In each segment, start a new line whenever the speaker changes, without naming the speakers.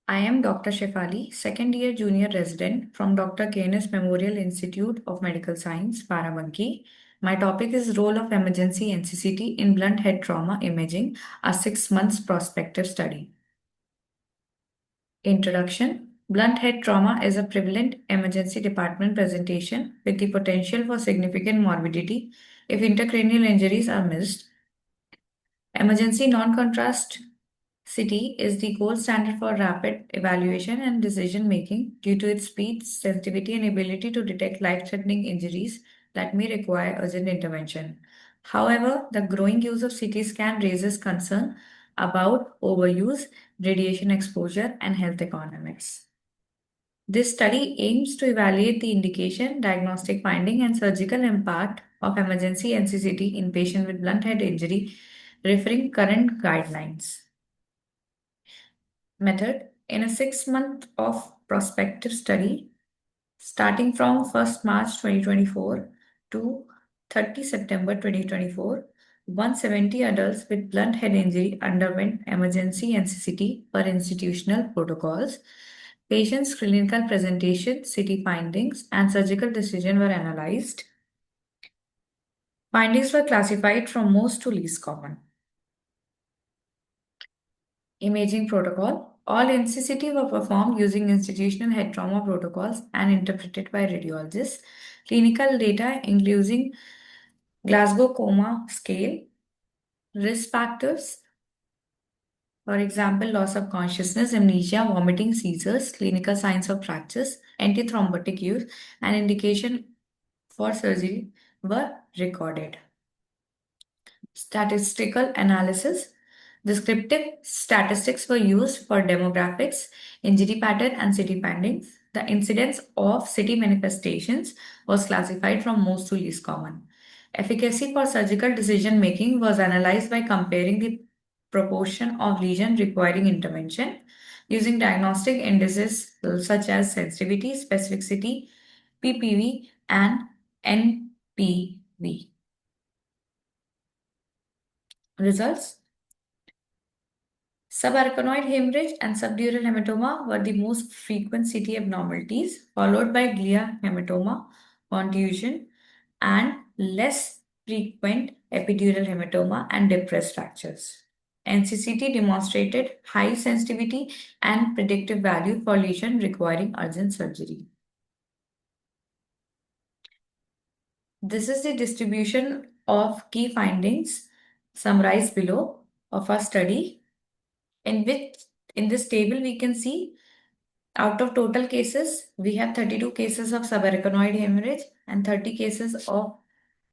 I am Dr. Shefali, second year junior resident from Dr. KNS Memorial Institute of Medical Science, Barabanki. My topic is Role of Emergency NCCT in Blunt Head Trauma Imaging, a 6 months prospective study. Introduction. Blunt head trauma is a prevalent emergency department presentation with the potential for significant morbidity if intracranial injuries are missed. Emergency non-contrast CT is the gold standard for rapid evaluation and decision making due to its speed, sensitivity, and ability to detect life threatening injuries that may require urgent intervention. However, the growing use of CT scan raises concern about overuse, radiation exposure, and health economics. This study aims to evaluate the indication, diagnostic finding, and surgical impact of emergency NCCT in patients with blunt head injury, referring current guidelines. Method. In a 6 month of prospective study starting from 1st March 2024 to 30 September 2024, 170 adults with blunt head injury underwent emergency NCCT per institutional protocols. Patients' clinical presentation, CT findings, and surgical decision were analyzed. Findings were classified from most to least common. Imaging protocol. All NCCT were performed using institutional head trauma protocols and interpreted by radiologists. Clinical data including Glasgow Coma Scale, risk factors, for example, loss of consciousness, amnesia, vomiting, seizures, clinical signs of fractures, antithrombotic use, and indication for surgery were recorded. Statistical analysis. Descriptive statistics were used for demographics, injury pattern, and city findings. The incidence of city manifestations was classified from most to least common. Efficacy for surgical decision making was analyzed by comparing the proportion of lesion requiring intervention using diagnostic indices such as sensitivity, specificity, PPV, and NPV. Results. Subarachnoid hemorrhage and subdural hematoma were the most frequent CT abnormalities, followed by glia hematoma, contusion, and less frequent epidural hematoma and depressed fractures. NCCT demonstrated high sensitivity and predictive value for lesion requiring urgent surgery. This is the distribution of key findings summarized below of our study, in which in this table we can see out of total cases we have 32 cases of subarachnoid hemorrhage and 30 cases of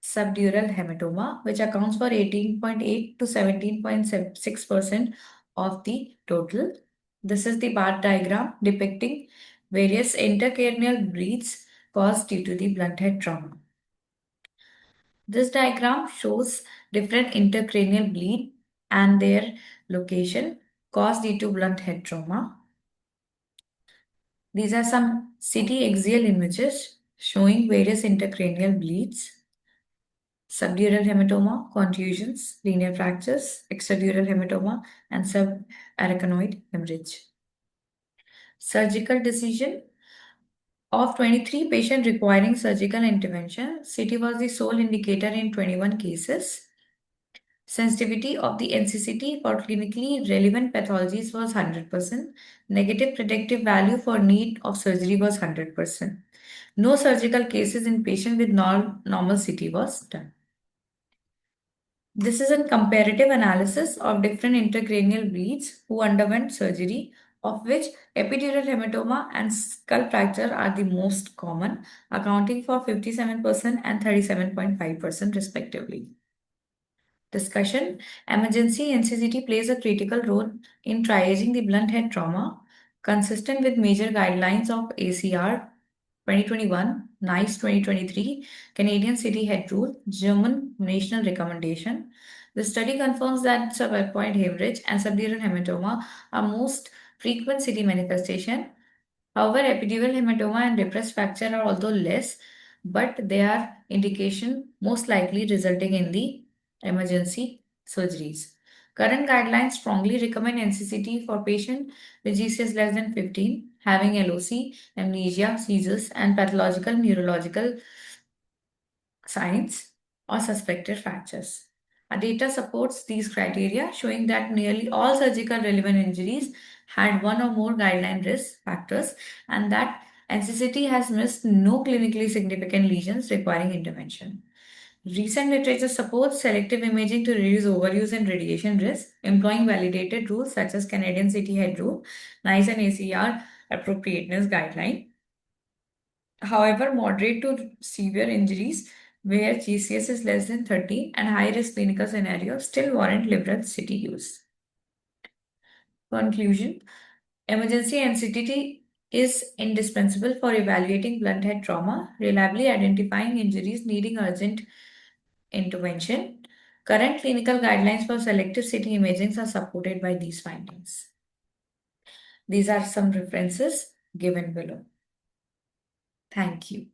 subdural hematoma, which accounts for 18.8 to 17.6% of the total. This is the bar diagram depicting various intracranial bleeds caused due to the blunt head trauma. This diagram shows different intracranial bleed and their location caused due to blunt head trauma. These are some CT axial images showing various intracranial bleeds, subdural hematoma, contusions, linear fractures, extradural hematoma, and subarachnoid hemorrhage. Surgical decision. Of 23 patients requiring surgical intervention, CT was the sole indicator in 21 cases. Sensitivity of the NCCT for clinically relevant pathologies was 100%. Negative predictive value for need of surgery was 100%. No surgical cases in patients with normal CT was done. This is a comparative analysis of different intracranial bleeds who underwent surgery, of which epidural hematoma and skull fracture are the most common, accounting for 57% and 37.5% respectively. Discussion. Emergency NCCT plays a critical role in triaging the blunt head trauma, consistent with major guidelines of ACR 2021, NICE 2023, Canadian City Head Rule, German National Recommendation. The study confirms that subarachnoid hemorrhage and subdural hematoma are most frequent city manifestation. However, epidural hematoma and depressed fracture are although less, but they are indication most likely resulting in the emergency surgeries. Current guidelines strongly recommend NCCT for patients with GCS less than 15, having LOC, amnesia, seizures, and pathological neurological signs or suspected fractures. Our data supports these criteria, showing that nearly all surgical relevant injuries had one or more guideline risk factors, and that NCCT has missed no clinically significant lesions requiring intervention. Recent literature supports selective imaging to reduce overuse and radiation risk, employing validated rules such as Canadian City Head Rule, NICE and ACR appropriateness guideline. However, moderate to severe injuries where GCS is less than 30 and high risk clinical scenarios still warrant liberal city use. Conclusion: emergency NCTT is indispensable for evaluating blunt head trauma, reliably identifying injuries needing urgent intervention. Current clinical guidelines for selective CT imaging are supported by these findings. These are some references given below. Thank you.